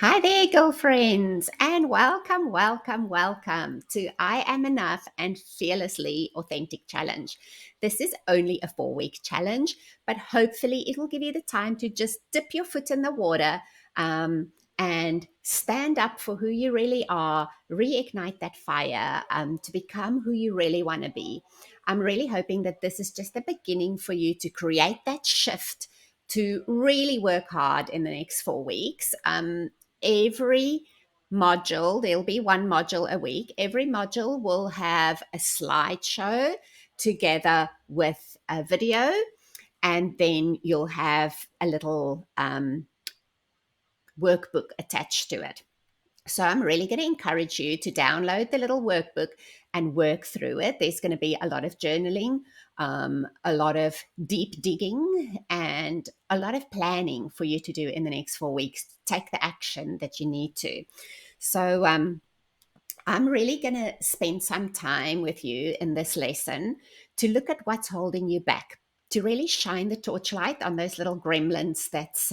Hi there, girlfriends, and welcome, welcome, welcome to I Am Enough and Fearlessly Authentic Challenge. This is only a 4-week challenge, but hopefully it will give you the time to just dip your foot in the water and stand up for who you really are, reignite that fire to become who you really want to be. I'm really hoping that this is just the beginning for you to create that shift to really work hard in the next 4 weeks. Every module, there'll be one module a week. Every module will have a slideshow together with a video, and then you'll have a little workbook attached to it. So I'm really going to encourage you to download the little workbook and work through it. There's going to be a lot of journaling, a lot of deep digging, and a lot of planning for you to do in the next 4 weeks. Take the action that you need to. So I'm really going to spend some time with you in this lesson to look at what's holding you back, to really shine the torchlight on those little gremlins that's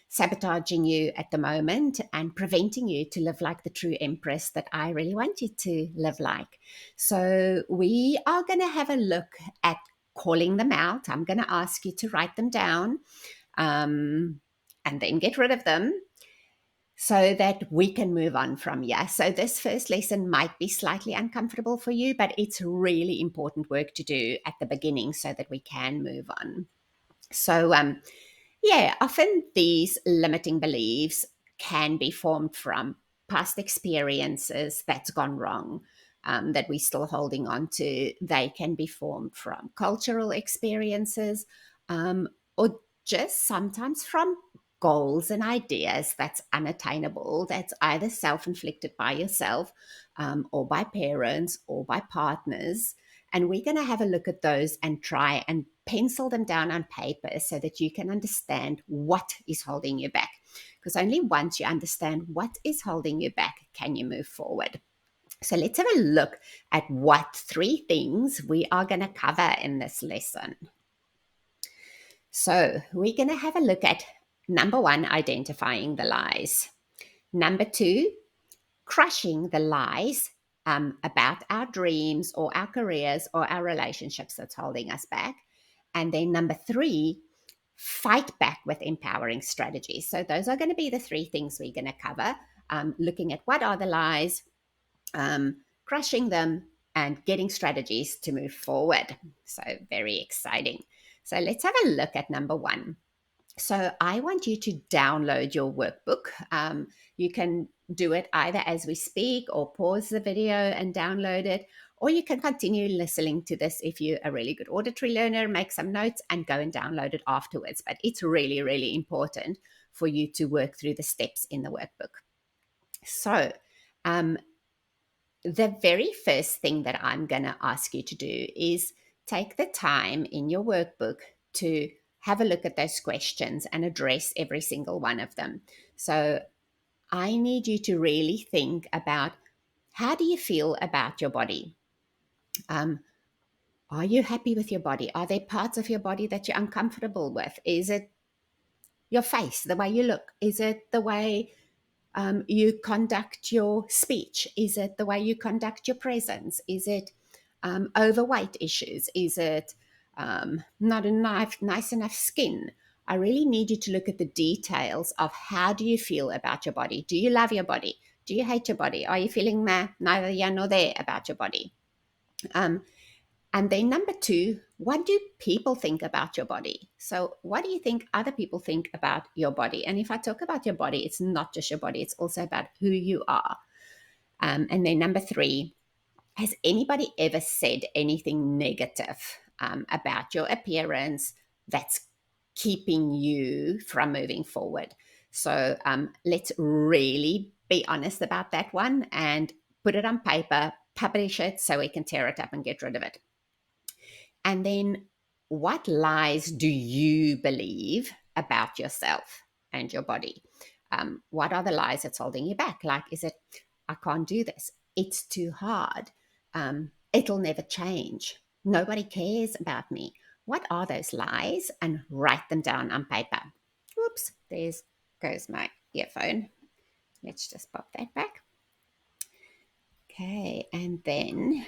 sabotaging you at the moment and preventing you to live like the true empress that I really want you to live like. So we are going to have a look at calling them out. I'm going to ask you to write them down and then get rid of them so that we can move on from here. So this first lesson might be slightly uncomfortable for you, but it's really important work to do at the beginning so that we can move on. So yeah, often these limiting beliefs can be formed from past experiences that's gone wrong. That we're still holding on to. They can be formed from cultural experiences or just sometimes from goals and ideas that's unattainable, that's either self inflicted by yourself or by parents or by partners. And we're going to have a look at those and try and pencil them down on paper so that you can understand what is holding you back. Because only once you understand what is holding you back can you move forward. So let's have a look at what 3 things we are going to cover in this lesson. So we're going to have a look at number 1, identifying the lies. Number 2, crushing the lies about our dreams or our careers or our relationships that's holding us back. And then number 3, fight back with empowering strategies. So those are going to be the 3 things we're going to cover, looking at what are the lies, crushing them, and getting strategies to move forward. So very exciting. So let's have a look at number 1. So I want you to download your workbook. You can do it either as we speak or pause the video and download it, or you can continue listening to this if you're a really good auditory learner, make some notes and go and download it afterwards. But it's really, really important for you to work through the steps in the workbook. So the very first thing that I'm going to ask you to do is take the time in your workbook to have a look at those questions and address every single one of them. So I need you to really think about, how do you feel about your body? Are you happy with your body? Are there parts of your body that you're uncomfortable with? Is it your face, the way you look? Is it the way you conduct your speech? Is it the way you conduct your presence? Is it overweight issues? Is it not a nice enough skin? I really need you to look at the details of, how do you feel about your body? Do you love your body? Do you hate your body? Are you feeling neither here nor there about your body? And then number 2, what do people think about your body? So what do you think other people think about your body? And if I talk about your body, it's not just your body, it's also about who you are. And then number 3, has anybody ever said anything negative about your appearance that's keeping you from moving forward? So let's really be honest about that one and put it on paper, publish it so we can tear it up and get rid of it. And then, what lies do you believe about yourself and your body? What are the lies that's holding you back? Like, is it, I can't do this, it's too hard, it'll never change, nobody cares about me? What are those lies? And write them down on paper. Whoops, there's goes my earphone. Let's just pop that back. Okay, and then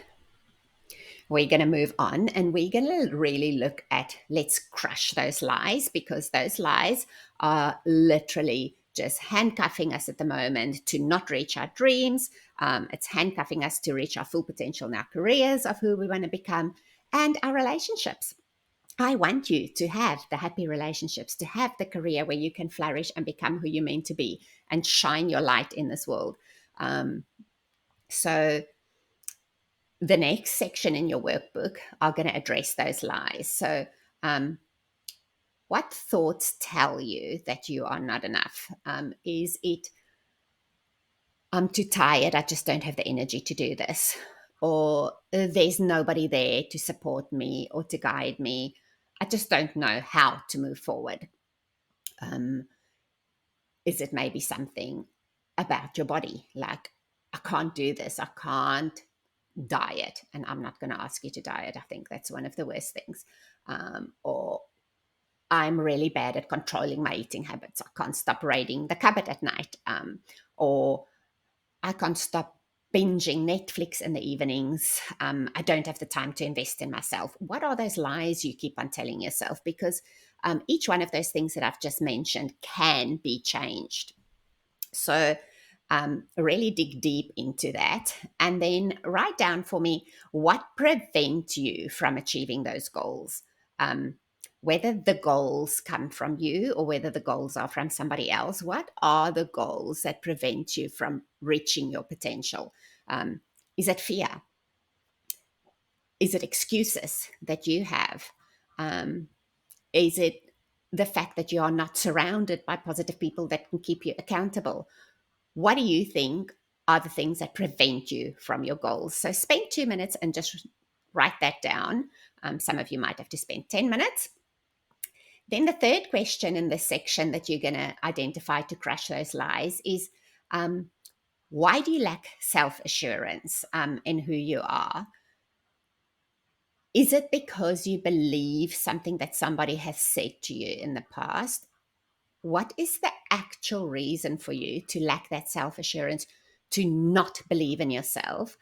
we're going to move on and we're going to really look at let's crush those lies, because those lies are literally just handcuffing us at the moment to not reach our dreams. It's handcuffing us to reach our full potential in our careers of who we want to become and our relationships. I want you to have the happy relationships, to have the career where you can flourish and become who you're meant to be and shine your light in this world. So the next section in your workbook are going to address those lies. So, what thoughts tell you that you are not enough? Is it, I'm too tired, I just don't have the energy to do this? Or there's nobody there to support me or to guide me. I just don't know how to move forward. Is it maybe something about your body? Like, I can't do this. I can't diet. And I'm not going to ask you to diet. I think that's one of the worst things. Or I'm really bad at controlling my eating habits. I can't stop raiding the cupboard at night. Or I can't stop binging Netflix in the evenings. I don't have the time to invest in myself. What are those lies you keep on telling yourself? Because each one of those things that I've just mentioned can be changed. So really dig deep into that and then write down for me what prevents you from achieving those goals. Whether the goals come from you or whether the goals are from somebody else, what are the goals that prevent you from reaching your potential? Is it fear? Is it excuses that you have? Is it the fact that you are not surrounded by positive people that can keep you accountable? What do you think are the things that prevent you from your goals? So spend 2 minutes and just write that down. Some of you might have to spend 10 minutes. Then the third question in this section that you're going to identify to crush those lies is why do you lack self-assurance in who you are? Is it because you believe something that somebody has said to you in the past? What is the actual reason for you to lack that self-assurance, to not believe in yourself,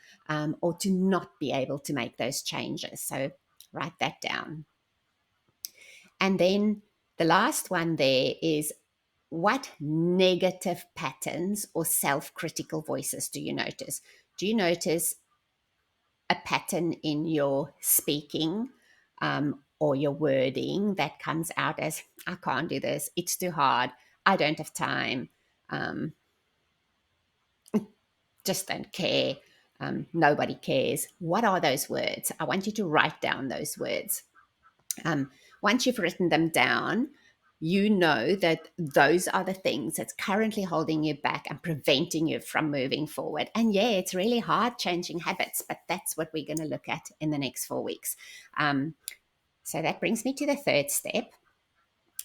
or to not be able to make those changes? So write that down. And then the last one there is, what negative patterns or self-critical voices do you notice? Do you notice a pattern in your speaking or your wording that comes out as, I can't do this, it's too hard, I don't have time, just don't care, nobody cares? What are those words? I want you to write down those words. Once you've written them down, you know that those are the things that's currently holding you back and preventing you from moving forward. And yeah, it's really hard changing habits, but that's what we're going to look at in the next 4 weeks. So that brings me to the third step,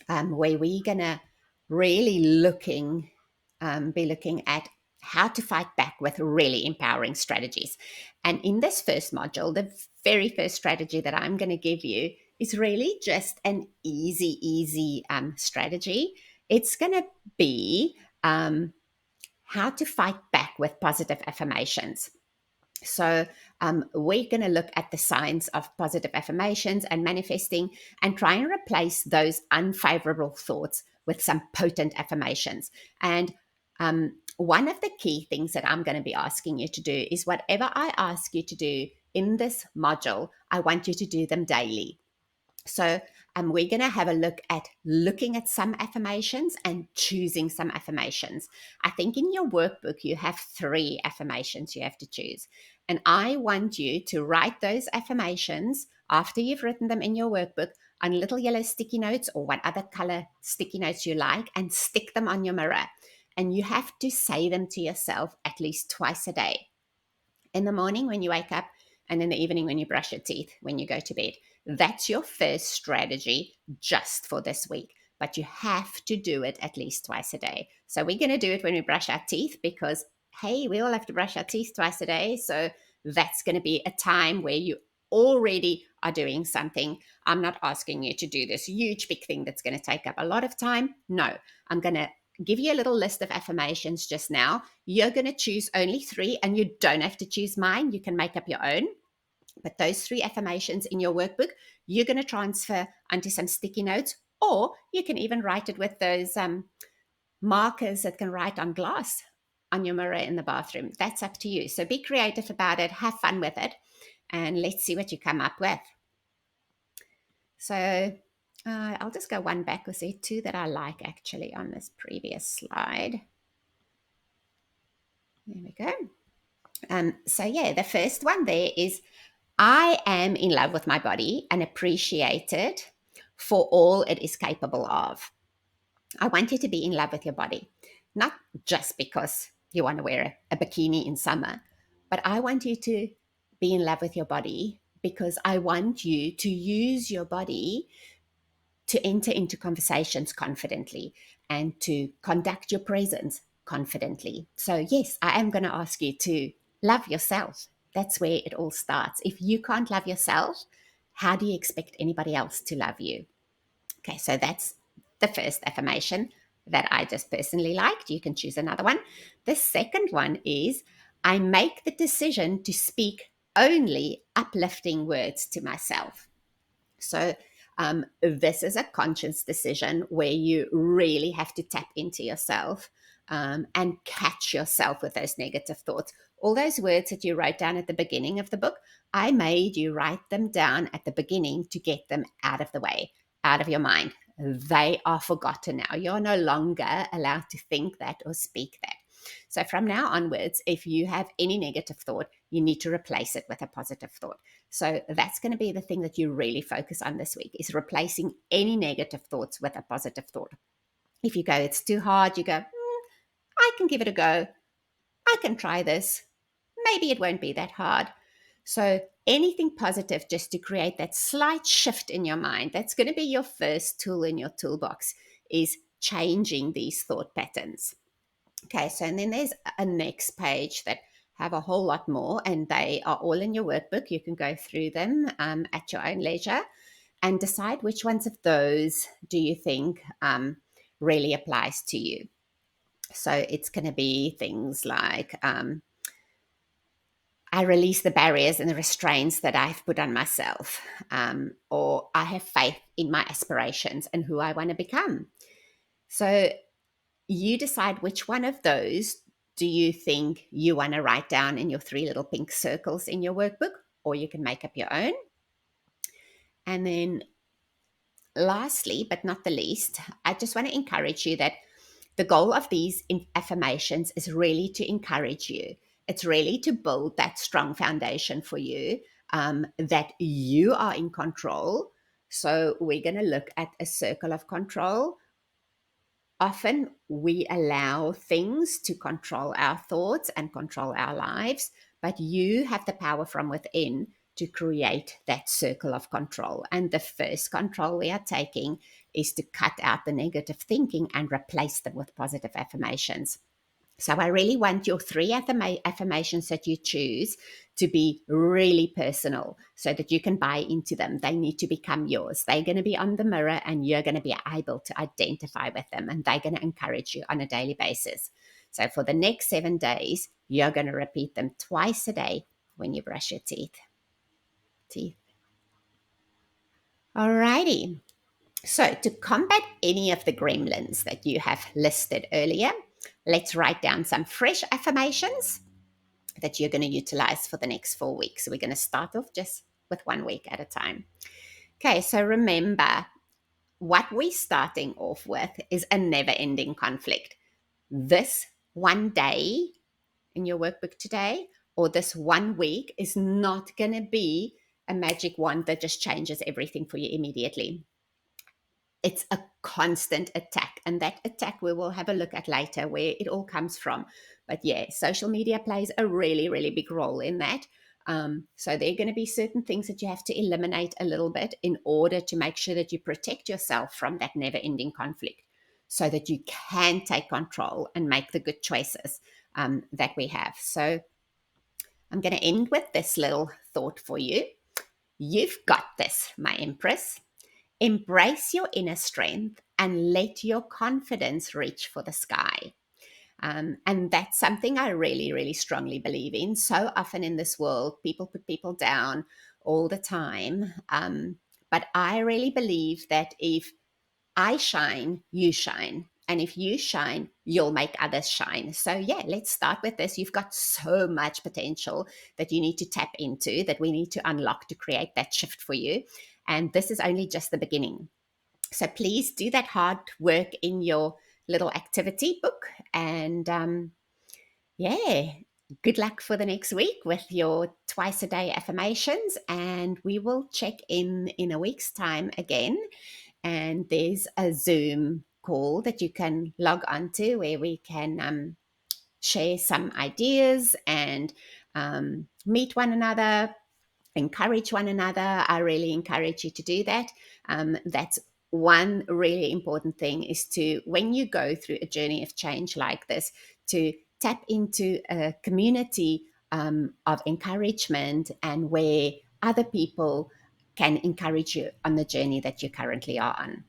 where we're going to really be looking at how to fight back with really empowering strategies. And in this first module, the very first strategy that I'm going to give you is really just an easy strategy. It's going to be how to fight back with positive affirmations. So we're going to look at the science of positive affirmations and manifesting and try and replace those unfavorable thoughts with some potent affirmations. And one of the key things that I'm going to be asking you to do is whatever I ask you to do in this module, I want you to do them daily. So we're going to have a look at looking at some affirmations and choosing some affirmations. I think in your workbook, you have 3 affirmations you have to choose. And I want you to write those affirmations after you've written them in your workbook on little yellow sticky notes or what other color sticky notes you like, and stick them on your mirror. And you have to say them to yourself at least twice a day. In the morning when you wake up, and in the evening when you brush your teeth, when you go to bed. That's your first strategy just for this week. But you have to do it at least twice a day. So we're going to do it when we brush our teeth because, hey, we all have to brush our teeth twice a day. So that's going to be a time where you already are doing something. I'm not asking you to do this huge big thing that's going to take up a lot of time. No, I'm going to give you a little list of affirmations just now. You're going to choose only 3, and you don't have to choose mine. You can make up your own. But those 3 affirmations in your workbook, you're going to transfer onto some sticky notes, or you can even write it with those markers that can write on glass on your mirror in the bathroom. That's up to you. So be creative about it, have fun with it, and let's see what you come up with. So I'll just go one back because there are 2 that I like actually on this previous slide. There we go. So yeah, the first one there is, I am in love with my body and appreciate it for all it is capable of. I want you to be in love with your body, not just because you want to wear a bikini in summer, but I want you to be in love with your body because I want you to use your body to enter into conversations confidently and to conduct your presence confidently. So yes, I am going to ask you to love yourself. That's where it all starts. If you can't love yourself, how do you expect anybody else to love you? Okay, so that's the first affirmation that I just personally liked. You can choose another one. The second one is, I make the decision to speak only uplifting words to myself. So this is a conscious decision where you really have to tap into yourself and catch yourself with those negative thoughts. All those words that you wrote down at the beginning of the book, I made you write them down at the beginning to get them out of the way, out of your mind. They are forgotten now. You're no longer allowed to think that or speak that. So from now onwards, if you have any negative thought, you need to replace it with a positive thought. So that's going to be the thing that you really focus on this week, is replacing any negative thoughts with a positive thought. If you go, it's too hard, you go, I can give it a go. I can try this. Maybe it won't be that hard. So anything positive, just to create that slight shift in your mind, that's going to be your first tool in your toolbox, is changing these thought patterns. Okay, so and then there's a next page that have a whole lot more, and they are all in your workbook. You can go through them at your own leisure and decide which ones of those do you think really applies to you. So it's going to be things like, I release the barriers and the restraints that I've put on myself, or I have faith in my aspirations and who I want to become. So you decide which one of those do you think you want to write down in your 3 little pink circles in your workbook, or you can make up your own. And then lastly, but not the least, I just want to encourage you that the goal of these affirmations is really to encourage you. It's really to build that strong foundation for you, that you are in control. So we're going to look at a circle of control. Often we allow things to control our thoughts and control our lives, but you have the power from within to create that circle of control. And the first control we are taking is to cut out the negative thinking and replace them with positive affirmations. So I really want your 3 affirmations that you choose to be really personal so that you can buy into them. They need to become yours. They're going to be on the mirror and you're going to be able to identify with them, and they're going to encourage you on a daily basis. So for the next 7 days, you're going to repeat them twice a day when you brush your teeth. Alrighty. So to combat any of the gremlins that you have listed earlier, let's write down some fresh affirmations that you're going to utilize for the next 4 weeks. So we're going to start off just with 1 week at a time. Okay, so remember, what we're starting off with is a never-ending conflict. This one day in your workbook today, or this 1 week, is not going to be a magic wand that just changes everything for you immediately. It's a constant attack, and that attack we will have a look at later where it all comes from. But yeah, social media plays a really, really big role in that. So there are going to be certain things that you have to eliminate a little bit in order to make sure that you protect yourself from that never-ending conflict, so that you can take control and make the good choices that we have. So I'm going to end with this little thought for you. You've got this, my Empress. Embrace your inner strength and let your confidence reach for the sky. And that's something I really, really strongly believe in. So often in this world, people put people down all the time. But I really believe that if I shine, you shine. And if you shine, you'll make others shine. So, yeah, let's start with this. You've got so much potential that you need to tap into, that we need to unlock to create that shift for you. And this is only just the beginning. So, please do that hard work in your little activity book. And yeah, good luck for the next week with your twice a day affirmations. And we will check in a week's time again, and there's a Zoom call that you can log onto where we can share some ideas and meet one another, encourage one another. I really encourage you to do that. That's one really important thing, is to, when you go through a journey of change like this, to tap into a community of encouragement, and where other people can encourage you on the journey that you currently are on.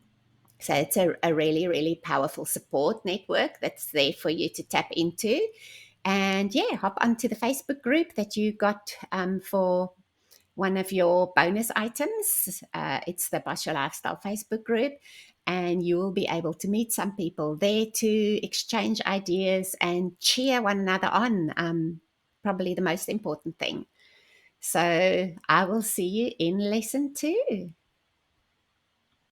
So it's a really, really powerful support network that's there for you to tap into. And yeah, hop onto the Facebook group that you got for one of your bonus items. It's the Boss Your Lifestyle Facebook group. And you will be able to meet some people there to exchange ideas and cheer one another on. Probably the most important thing. So I will see you in lesson 2.